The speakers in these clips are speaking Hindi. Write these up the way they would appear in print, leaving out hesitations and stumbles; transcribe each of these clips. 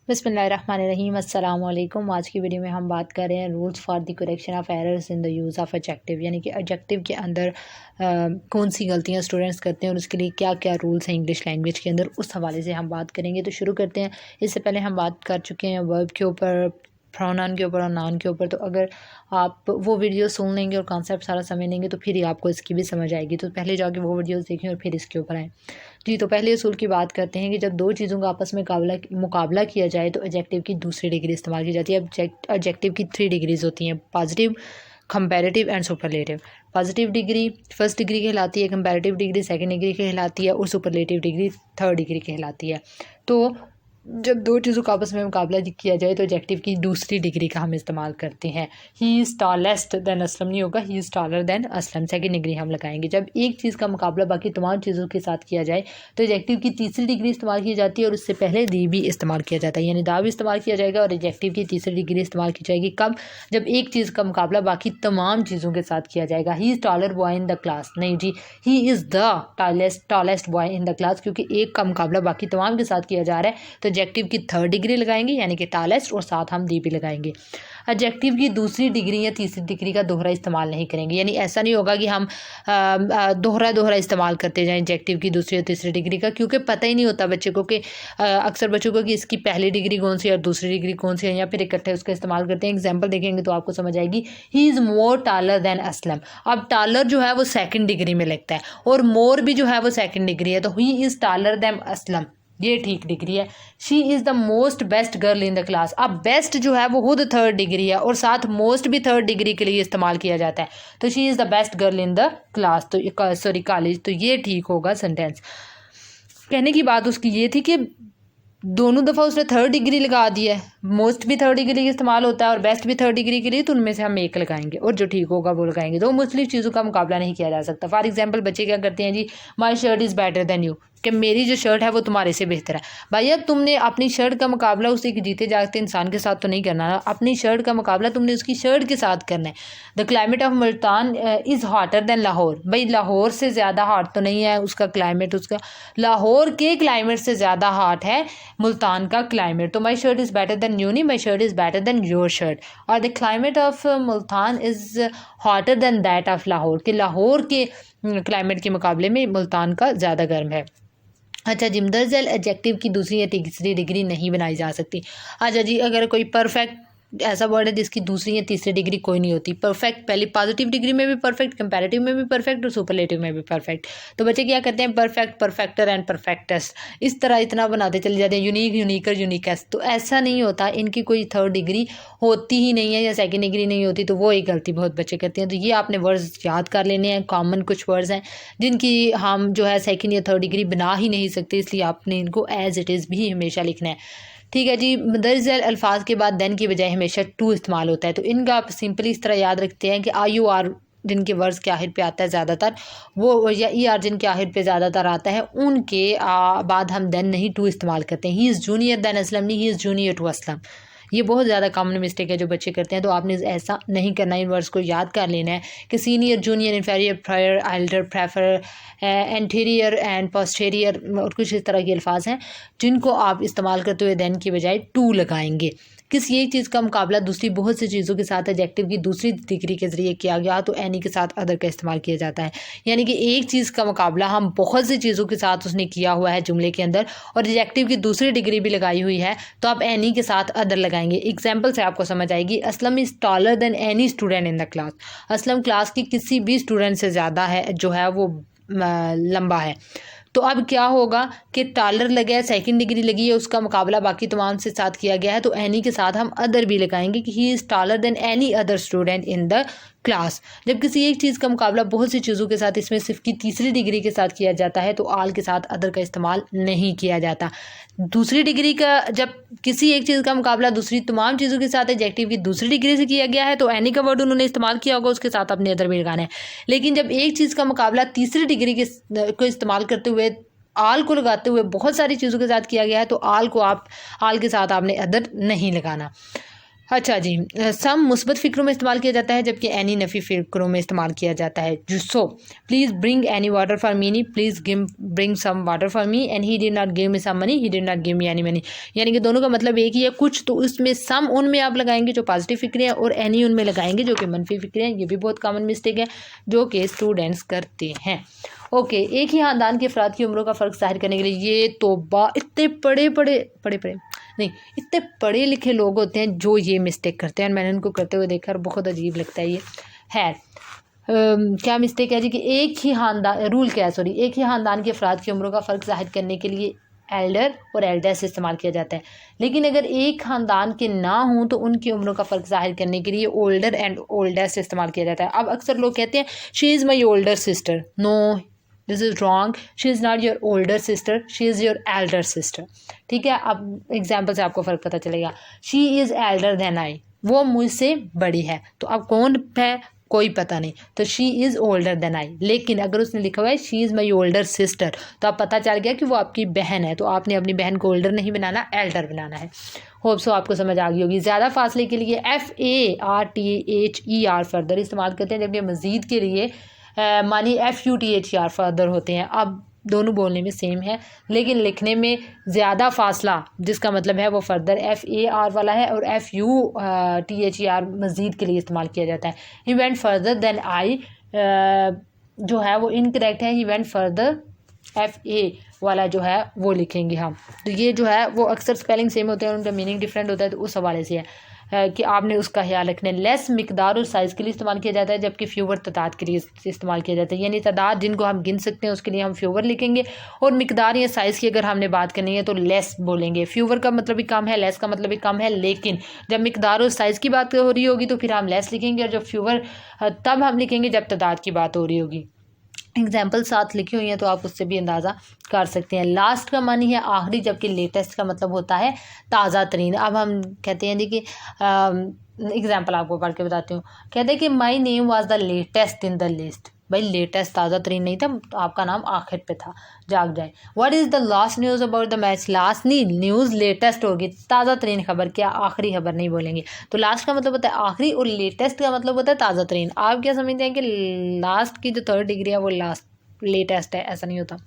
बिस्मिल्लाहिर्रहमानिर्रहीम अस्सलाम वालेकुम। आज की वीडियो में हम बात कर रहे हैं rules for the correction of errors in the use of adjective, यानी कि एडजेक्टिव के अंदर कौन सी गलतियां स्टूडेंट्स करते हैं और उसके लिए क्या क्या रूल्स हैं इंग्लिश लैंग्वेज के अंदर, उस हवाले से हम बात करेंगे। तो शुरू करते हैं। इससे पहले हम बात कर चुके हैं वर्ब के ऊपर, प्रोनाउन के ऊपर और नाउन के ऊपर। तो अगर आप वो वीडियो सुन लेंगे और कॉन्सेप्ट सारा समझ लेंगे तो फिर ही आपको इसकी भी समझ आएगी। तो पहले जाके वो वीडियोस देखें और फिर इसके ऊपर आएँ। जी, तो पहले असूल की बात करते हैं कि जब दो चीज़ों का आपस में मुकाबला किया जाए तो एडजेक्टिव की दूसरी डिग्री इस्तेमाल की जाती है। एडजेक्टिव की 3 डिग्रीज होती हैं: positive, comparative and superlative. Positive degree first degree कहलाती है, कंपैरेटिव डिग्री सेकंड डिग्री कहलाती है और सुपरलेटिव डिग्री थर्ड डिग्री कहलाती है। तो जब दो चीज़ों का आपस में मुकाबला किया जाए तो एडजेक्टिव की दूसरी डिग्री का हम इस्तेमाल करते हैं। He is tallest than Aslam नहीं होगा, he is taller than Aslam, second degree हम लगाएंगे। जब एक चीज़ का मुकाबला बाकी तमाम चीज़ों के साथ किया जाए तो एडजेक्टिव की तीसरी डिग्री इस्तेमाल की जाती है और उससे पहले दी भी इस्तेमाल किया जाता है, यानी दा भी इस्तेमाल किया जाएगा और एडजेक्टिव की तीसरी डिग्री इस्तेमाल की जाएगी। कब? जब एक चीज़ का मुकाबला बाकी तमाम चीज़ों के साथ किया जाएगा। He is taller boy in the class नहीं जी, he is the tallest boy in the class, क्योंकि एक का मुकाबला बाकी तमाम के साथ किया जा रहा है तो एडजेक्टिव की थर्ड डिग्री लगाएंगे यानी कि टॉलेस्ट और साथ हम दी भी लगाएंगे। एडजेक्टिव की दूसरी डिग्री या तीसरी डिग्री का दोहरा इस्तेमाल नहीं करेंगे, यानी ऐसा नहीं होगा कि हम दोहरा इस्तेमाल करते जाएं एडजेक्टिव की दूसरी और तीसरी डिग्री का, क्योंकि पता ही नहीं होता बच्चे को कि अक्सर बच्चों को कि इसकी पहली डिग्री कौन सी है और दूसरी डिग्री कौन सी है, या फिर इकट्ठे उसका इस्तेमाल करते हैं। एग्जाम्पल देखेंगे तो आपको समझ आएगी। He is more taller than Aslam. अब टॉलर जो है वो सेकंड डिग्री में लगता है और मोर भी जो है वो सेकंड डिग्री है, तो ही इज़ टॉलर देन असलम ये ठीक डिग्री है। She is the most best girl in the class. अब बेस्ट जो है वो खुद थर्ड डिग्री है और साथ मोस्ट भी थर्ड डिग्री के लिए इस्तेमाल किया जाता है, तो she is the best girl in the class, तो सॉरी कॉलेज, तो ये ठीक होगा सेंटेंस। कहने की बात उसकी ये थी कि दोनों दफ़ा उसने थर्ड डिग्री लगा दी है, मोस्ट भी थर्ड डिग्री का इस्तेमाल होता है और बेस्ट भी थर्ड डिग्री के लिए, तो उनमें से हम एक लगाएंगे और जो ठीक होगा वो लगाएंगे। दो मुख्तलिफ चीज़ों का मुकाबला नहीं किया जा सकता। फॉर एग्जांपल बच्चे क्या करते हैं जी, my shirt is better than you, कि मेरी जो शर्ट है वो तुम्हारे से बेहतर है। भाई अब तुमने अपनी शर्ट का मुकाबला उसे जीते जागते इंसान के साथ तो नहीं करना ना, अपनी शर्ट का मुकाबला तुमने उसकी शर्ट के साथ करना है। The climate of Multan is hotter then Lahore. भाई लाहौर से ज़्यादा हॉट तो नहीं है उसका क्लाइमेट, उसका लाहौर के क्लाइमेट से ज़्यादा हॉट है मुल्तान का क्लाइमेट। तो my shirt is better than you नहीं, my shirt is better than your shirt. और the climate of Multan is hotter than that of Lahore, कि लाहौर के क्लाइमेट के मुकाबले में मुल्तान का ज़्यादा गर्म है। अच्छा जी, मुंदरजल एडजेक्टिव की दूसरी या तीसरी डिग्री नहीं बनाई जा सकती। अच्छा जी, अगर कोई परफेक्ट ऐसा वर्ड है जिसकी दूसरी या तीसरी डिग्री कोई नहीं होती, परफेक्ट पहली पॉजिटिव डिग्री में भी परफेक्ट, कंपैरेटिव में भी परफेक्ट और सुपरलेटिव में भी परफेक्ट, तो बच्चे क्या करते हैं परफेक्ट, परफेक्टर एंड परफेक्टेस्ट, इस तरह इतना बनाते चले जाते हैं, यूनिक, यूनिकर, यूनिकेस्ट। तो ऐसा नहीं होता, इनकी कोई थर्ड डिग्री होती ही नहीं है या सेकेंड डिग्री नहीं होती, तो वो एक गलती बहुत बच्चे करते हैं। तो ये आपने वर्ड्स याद कर लेने हैं, कॉमन कुछ वर्ड्स हैं जिनकी हम जो है सेकेंड या थर्ड डिग्री बना ही नहीं सकते, इसलिए आपने इनको एज इट इज़ भी हमेशा लिखना है। ठीक है जी। मुंदरजल अल्फाज के बाद देन की बजाय हमेशा टू इस्तेमाल होता है, तो इनका आप सिंपली इस तरह याद रखते हैं कि आई यू आर जिनके वर्ड्स के आखिर पे आता है ज़्यादातर, वो या ई आर जिनके आखिर पे ज़्यादातर आता है, उनके बाद हम देन नहीं टू इस्तेमाल करते हैं। He is junior than Aslam नहीं, he is junior to Aslam. ये बहुत ज़्यादा कॉमन मिस्टेक है जो बच्चे करते हैं, तो आपने ऐसा नहीं करना। इन वर्ड्स को याद कर लेना है कि senior, junior, inferior, prior, Elder, prefer, anterior and posterior और कुछ इस तरह के अल्फाज हैं जिनको आप इस्तेमाल करते हुए देन की बजाय टू लगाएंगे। किसी एक चीज़ का मुकाबला दूसरी बहुत सी चीज़ों के साथ एडजेक्टिव की दूसरी डिग्री के ज़रिए किया गया तो एनी के साथ अदर का इस्तेमाल किया जाता है, यानी कि एक चीज़ का मुकाबला हम बहुत सी चीज़ों के साथ उसने किया हुआ है जुमले के अंदर और एडजेक्टिव की दूसरी डिग्री भी लगाई हुई है, तो आप एनी के साथ अदर लगाएंगे। एग्जाम्पल से आपको समझ आएगी। Aslam is taller then any student in the class. Aslam class की किसी भी स्टूडेंट से ज़्यादा है, जो है वो लंबा है। तो अब क्या होगा कि टॉलर लगा है, सेकंड डिग्री लगी है, उसका मुकाबला बाकी तमाम से साथ किया गया है, तो एनी के साथ हम अदर भी लगाएंगे कि ही is taller then any other student in the class. जब किसी एक चीज़ का मुकाबला बहुत सी चीज़ों के साथ इसमें सिर्फ की तीसरी डिग्री के साथ किया जाता है तो आल के साथ अदर का इस्तेमाल नहीं किया जाता। दूसरी डिग्री का जब किसी एक चीज़ का मुकाबला दूसरी तमाम चीज़ों के साथ एडजेक्टिव की दूसरी डिग्री से किया गया है तो एनी का वर्ड उन्होंने इस्तेमाल किया होगा, उसके साथ अपने अदर भी लगाना है। लेकिन जब एक चीज़ का मुकाबला तीसरी डिग्री को इस्तेमाल करते हुए आल को लगाते हुए बहुत सारी चीज़ों के साथ किया गया है तो आल के साथ आपने अदर नहीं लगाना। अच्छा जी, सम मुस्बत फ़िक्रों में इस्तेमाल किया जाता है जबकि एनी नफ़ी फ़िक्रों में इस्तेमाल किया जाता है। So please bring any water for me, please give bring some water for me, and he did not give me some money, he did not give me any money. यानी कि दोनों का मतलब एक ही है। कुछ तो उसमें सम उनमें आप लगाएंगे जो पॉजिटिव फ़िक्रे हैं और एनी उनमें लगाएंगे जो कि मनफी फ़िक्रे हैं। ये भी बहुत कॉमन मिस्टेक है जो कि स्टूडेंट्स करते हैं। ओके, एक ही ख़ानदान के अफराद की उम्रों का फ़र्क ज़ाहिर करने के लिए, ये तौबा, इतने बड़े नहीं, इतने पढ़े लिखे लोग होते हैं जो ये मिस्टेक करते हैं और मैंने उनको करते हुए देखा और बहुत अजीब लगता है ये है। क्या मिस्टेक है जी कि एक ही खानदान रूल क्या है, सॉरी, एक ही खानदान के अफराद की उम्रों का फ़र्क ज़ाहिर करने के लिए एल्डर और एल्डेस्ट इस्तेमाल किया जाता है, लेकिन अगर एक ख़ानदान के ना हों तो उनकी उम्रों का फ़र्क ज़ाहिर करने के लिए ओल्डर एंड ओल्डेस्ट इस्तेमाल किया जाता है। अब अक्सर लोग कहते हैं she is my older sister, no, this is wrong, she is not your older sister, she is your elder sister. ठीक है, अब एग्जाम्पल से आपको फ़र्क पता चलेगा। She is elder than I, वो मुझसे बड़ी है, तो अब कौन है कोई पता नहीं, तो she is older than I. लेकिन अगर उसने लिखा हुआ है she is my older sister, तो अब पता चल गया कि वो आपकी बहन है, तो आपने अपनी बहन को ओल्डर नहीं बनाना, एल्डर बनाना है। होप सो आपको समझ आ गई होगी। ज़्यादा फासले के लिए FARTHER फर्दर इस्तेमाल करते हैं, जबकि मज़ीद के लिए मानी FUTHER फर्दर होते हैं। अब दोनों बोलने में सेम है लेकिन लिखने में ज़्यादा फासला जिसका मतलब है वो फर्दर FAR वाला है और FUTHER मज़ीद के लिए इस्तेमाल किया जाता है। He went further than I जो है वो इनकरेक्ट है। ही वेंट फर्दर FA वाला जो है वो लिखेंगे हम। तो ये जो है वो अक्सर स्पेलिंग सेम होते हैं और उनका मीनिंग डिफरेंट होता है, तो उस हवाले से है कि आपने उसका ख्याल रखना है। लेस मिकदार और साइज़ के लिए इस्तेमाल किया जाता है जबकि फ्यूवर तादाद के लिए इस्तेमाल किया जाता है। यानी तादाद जिनको हम गिन सकते हैं उसके लिए हम फ्यूवर लिखेंगे और मिकदार या साइज़ की अगर हमने बात करनी है तो लेस बोलेंगे। फ्यूवर का मतलब भी कम है, लेस का मतलब भी कम है, लेकिन जब मिकदार और साइज़ की बात हो रही होगी तो फिर हम लेस लिखेंगे और जब फ्यूवर तब हम लिखेंगे जब तादाद की बात हो रही होगी। एग्जाम्पल साथ लिखी हुई हैं तो आप उससे भी अंदाज़ा कर सकते हैं। लास्ट का मानी है आखिरी, जबकि लेटेस्ट का मतलब होता है ताज़ा तरीन। अब हम कहते हैं कि एग्जाम्पल आपको पढ़ के बताती हूँ। कहते हैं कि my name was the latest in the list. भाई लेटेस्ट ताज़ा तरीन नहीं था, तो आपका नाम आखिर पे था, जाग जाए। What is the last news about the match? Last नहीं, न्यूज़ लेटेस्ट होगी, ताज़ा तरीन खबर, क्या आखिरी खबर नहीं बोलेंगे। तो लास्ट का मतलब होता है आखिरी और लेटेस्ट का मतलब होता है ताज़ा तरीन। आप क्या समझते हैं कि लास्ट की जो 3rd डिग्री है वो लास्ट लेटेस्ट है? ऐसा नहीं होता।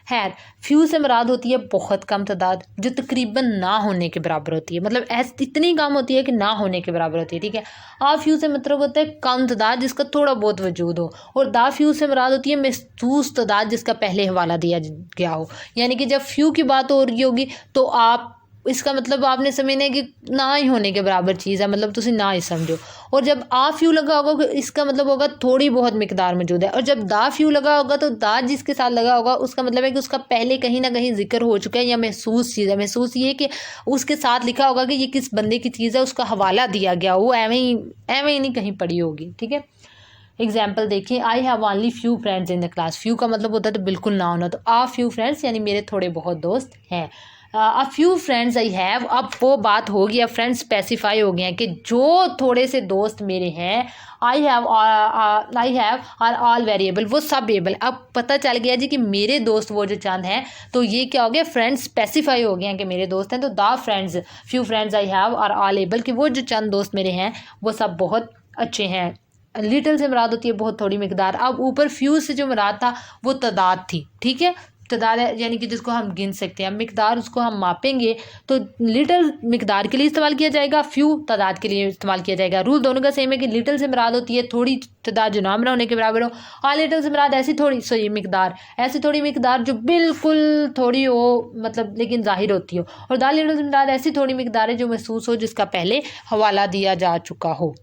खैर, फ्यू से मुराद होती है बहुत कम तादाद जो तकरीबन ना होने के बराबर होती है, मतलब इतनी कम होती है कि ना होने के बराबर होती है। ठीक है, आ फ्यू से मतलब होता है कम तादाद जिसका थोड़ा बहुत वजूद हो, और दा फ्यू से मुराद होती है महसूस तादाद जिसका पहले हवाला दिया गया हो। यानी कि जब फ्यू की बात हो रही होगी तो आप इसका मतलब आपने समझना है कि ना ही होने के बराबर चीज़ है, मतलब तुम ना ही समझो। और जब आ फ्यू लगा होगा इसका मतलब होगा थोड़ी बहुत मिकदार मौजूद है, और जब दा फ्यू लगा होगा तो दा जिसके साथ लगा होगा उसका मतलब है कि उसका पहले कहीं ना कहीं जिक्र हो चुका है या महसूस चीज़ है। महसूस ये कि उसके साथ लिखा होगा कि ये किस बंदे की चीज़ है, उसका हवाला दिया गया, वो एवं ही नहीं कहीं पड़ी होगी। ठीक है, एग्जाम्पल देखिए, I have only few friends in the class. Few का मतलब होता है तो बिल्कुल ना होना, तो आ फ्यू फ्रेंड्स यानी मेरे थोड़े बहुत दोस्त हैं। A few friends I have, अब वो बात हो गई, अब फ्रेंड्स स्पेसिफाई हो गए हैं कि जो थोड़े से दोस्त मेरे हैं। I have are all variable, वो सब एबल। अब पता चल गया जी कि मेरे दोस्त वो जो चंद हैं, तो ये क्या हो गया, फ्रेंड्स स्पेसिफाई हो गए हैं कि मेरे दोस्त हैं। तो the friends few friends I have are all able, कि वो जो चंद दोस्त मेरे हैं वो सब बहुत अच्छे हैं। लिटिल से मुराद होती है बहुत थोड़ी मिकदार। अब ऊपर फ्यू से जो मुराद था वो तादाद थी। ठीक है, तादाद यानी कि जिसको हम गिन सकते हैं। मिकदार उसको हम मापेंगे तो लिटिल मिकदार के लिए इस्तेमाल किया जाएगा, फ्यू तादाद के लिए इस्तेमाल किया जाएगा। रूल दोनों का सेम है कि लिटिल से मुराद होती है थोड़ी तादाद जो नाम ना होने के बराबर हो, और लिटिल से मुराद ऐसी थोड़ी सही मिकदार, ऐसी थोड़ी मिकदार जो बिल्कुल थोड़ी हो, मतलब लेकिन जाहिर होती हो। और दा लिटिल से मुराद ऐसी थोड़ी मिकदार है जो महसूस हो, जिसका पहले हवाला दिया जा चुका हो।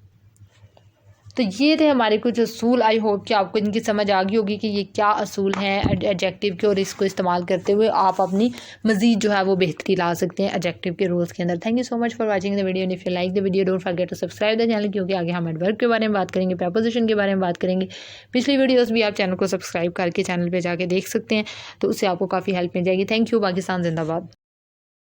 तो ये थे हमारे कुछ असूल। आई होप कि आपको इनकी समझ आ गई होगी कि ये क्या असूल हैं एडजेक्टिव के, और इसको इस्तेमाल करते हुए आप अपनी मज़ीद जो है वो बेहतरी ला सकते हैं एडजेक्टिव के रूल्स के अंदर। Thank you so much for watching the video. If you like the video don't forget to subscribe the channel, क्योंकि आगे हम एडवर्ब के बारे में बात करेंगे, प्रपोजिशन के बारे में बात करेंगे। पिछली वीडियोज़ भी आप चैनल को सब्सक्राइब करके चैनल पर जाके देख सकते हैं, तो उससे आपको काफ़ी हेल्प मिल जाएगी। Thank you. पाकिस्तान जिंदाबाद।